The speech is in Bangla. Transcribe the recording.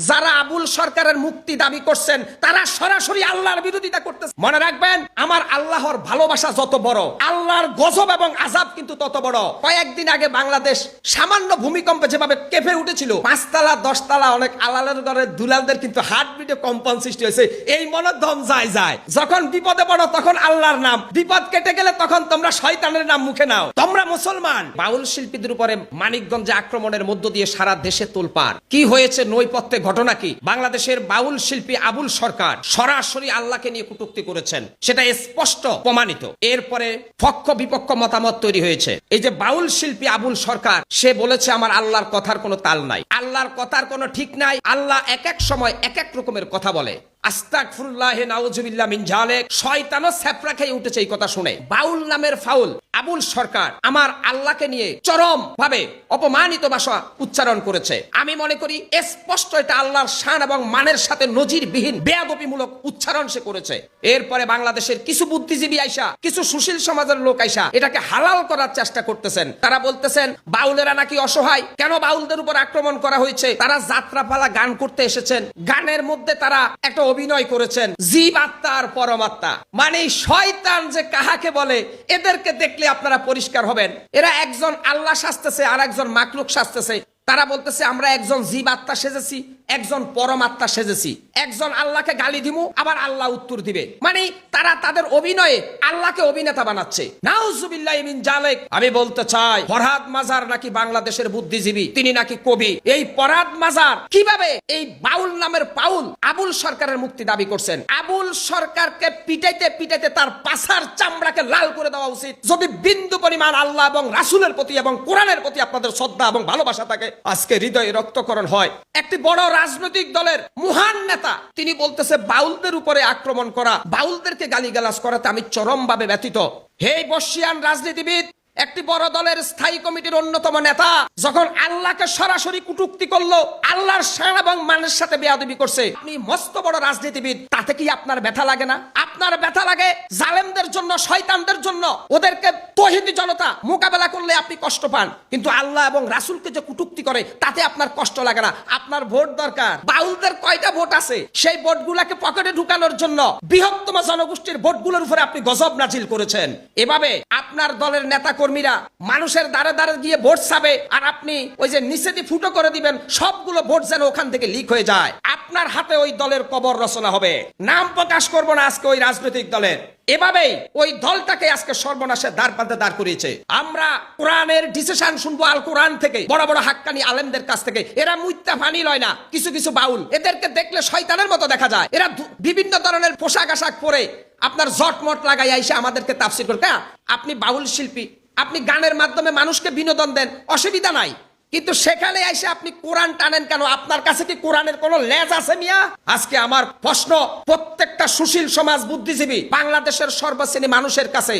যারা আবুল সরকারের মুক্তি দাবি করছেন তারা সরাসরি আল্লাহর বিরোধিতা করতেছে। মনে রাখবেন, আমার আল্লাহর ভালোবাসা যত বড়, আল্লাহর গজব এবং আযাব কিন্তু তত বড়। কয়েকদিন আগে বাংলাদেশ সামান্য ভূমিকম্পে যেভাবে কেঁপে উঠেছিল, 5 তলা 10 তলা অনেক আলালের ঘরের দুলালদের কিন্তু হার্টবিটে কম্পন সৃষ্টি হয়েছে। এই মনের দম যায় যখন বিপদে পড়ো তখন আল্লাহর নাম, বিপদ কেটে গেলে তখন তোমরা শয়তানের নাম মুখে নাও। তোমরা মুসলমান। বাউল শিল্পীদের উপরে মানিকগঞ্জে আক্রমণের মধ্য দিয়ে সারা দেশে তোলপাড়। কি হয়েছে নৈপথ্যে, ঘটনা কি? বাংলাদেশের বাউল শিল্পী আবুল সরকার সরাসরি আল্লাহকে নিয়ে কটূক্তি করেছেন, সেটা স্পষ্ট প্রমাণিত। এরপরে পক্ষ বিপক্ষ মতামত তৈরি হয়েছে। এই যে বাউল শিল্পী আবুল সরকার, সে বলেছে আমার আল্লাহর কথার কোনো তাল নাই, আল্লাহর কথার কোনো ঠিক নাই, আল্লাহ এক এক সময় এক এক রকমের কথা বলে। আস্তাগফিরুল্লাহ নাউজুবিল্লাহ মিন জালিক। শয়তানও ছ্যাপড়া খেয়ে উঠেছে এই কথা শুনে। বাউল নামের ফাউল আবুল সরকার আমার আল্লাহকে নিয়ে চরম ভাবে অপমানিত ভাষা উচ্চারণ করেছে। আমি মনে করি স্পষ্ট এটা আল্লাহর শান এবং মানের সাথে নজিরবিহীন বেয়াদবিমূলক উচ্চারণ সে করেছে। এরপরে বাংলাদেশের কিছু বুদ্ধিজীবী আইসা, কিছু সুশীল সমাজের লোক আইসা এটাকে হালাল করার চেষ্টা করতেছেন। তারা বলতেছেন বাউলেরা নাকি অসহায়, কেন বাউলদের উপর আক্রমণ করা হয়েছে? তারা যাত্রাপালা গান করতে এসেছেন, গানের মধ্যে তারা একটা অভিনয় করেছেন জীব আত্মা আর পরমাত্মা। মানে শয়তান যে কাহাকে বলে এদেরকে দেখলে আপনারা পরিষ্কার হবেন। এরা একজন আল্লাহ সাজতেছে আর একজন মাখলুক সাজতেছে। তারা বলতেছে আমরা একজন জীব আত্মা সেজেছি, একজন পরমাত্মা সেজেছি, একজন আল্লাহকে গালি দিমু আবার আল্লাহ উত্তর দিবে। মানে তারা তাদের অভিনয়ে আল্লাহকে অভিনেতা বানাচ্ছে। নাউজুবিল্লাহি মিন জালিক। আমি বলতে চাই, ফরহাদ মাজার নাকি বাংলাদেশের বুদ্ধিজীবী, তিনি নাকি কবি। এই ফরহাদ মাজার কিভাবে এই বাউল নামের পাউল আবুল সরকারের মুক্তি দাবি করছেন? আবুল সরকারকে পিটাইতে পিটাইতে তার পাছার চামড়াকে লাল করে দেওয়া উচিত। যদি বিন্দু পরিমাণ আল্লাহ এবং রাসূলের প্রতি এবং কোরআনের প্রতি আপনাদের শ্রদ্ধা এবং ভালোবাসা থাকে, আজকে হৃদয়ে রক্তকরণ হয়। একটি বড় রাজনৈতিক দলের মহান নেতা তিনি বলতেছে বাউলদের উপরে আক্রমণ করা, বাউলদেরকে গালিগালাজ করাতে আমি চরমভাবে ব্যথিত। হে বর্ষিয়ান রাজনীতিবিদ, একটি বড় দলের স্থায়ী কমিটির অন্যতম নেতা যখন আল্লাহকে সরাসরি কটূক্তি করলো, আল্লাহর শান এবং মানের সাথে বেয়াদবি করছে, আপনি মস্ত বড় রাজনীতিবিদ, তাতে কি আপনার ব্যথা লাগে না? আপনার ব্যথা লাগে জালেমদের জন্য, শয়তানদের জন্য। ওদেরকে তৌহিদি জনতা মোকাবেলা করলে আপনি কষ্ট পান, কিন্তু আল্লাহ এবং রাসূলকে যে কটূক্তি করে তাতে আপনার কষ্ট লাগে না। আপনার ভোট দরকার। বাউলদের কয়টা ভোট আছে? সেই ভোটগুলোকে পকেটে ঢুকানোর জন্য বৃহত্তম জনগোষ্ঠীর ভোটগুলোর উপরে আপনি গজব নাজিল করেছেন। এভাবে আপনার দলের নেতা কর্মীরা মানুষের দ্বারে দ্বারে গিয়ে ভোট চাবে, আর আপনি ওই যে নিচে দিয়ে ফুটো করে দিবেন, সবগুলো ভোট যেন ওখান থেকে লিক হয়ে যায়। আপনার হাতে ওই দলের কবর রচনা হবে। নাম প্রকাশ করব না আজকে ওই রাজনৈতিক দলের। এভাবেই ওই দলটাকে আজকে সর্বনাশের দ্বার প্রান্তে দাঁড় করিয়েছে। আমরা কোরআনের ডিসিশন শুনবো আল কোরআন থেকে, বড় বড় হাক্কানি আলেমদের কাছ থেকে। এরা মুইত্তা ফানি লয় না। কিছু কিছু বাউল, এদেরকে দেখলে শয়তানের মতো দেখা যায়। এরা বিভিন্ন ধরনের পোশাক আশাক পরে আপনার জটমট লাগাই আইসা আমাদেরকে তাফসীর করে। আপনি বাউল শিল্পী, আপনি গানের মাধ্যমে মানুষকে বিনোদন দেন, অসুবিধা নাই, কিন্তু সেখানে এসে আপনি কোরআন টানেন কেন? আপনার কাছে কি কোরআনের কোনো লেজ আছে মিয়া? আজকে আমার প্রশ্ন প্রত্যেকটা সুশীল সমাজ বুদ্ধিজীবী বাংলাদেশের সর্বশ্রেণী মানুষের কাছে,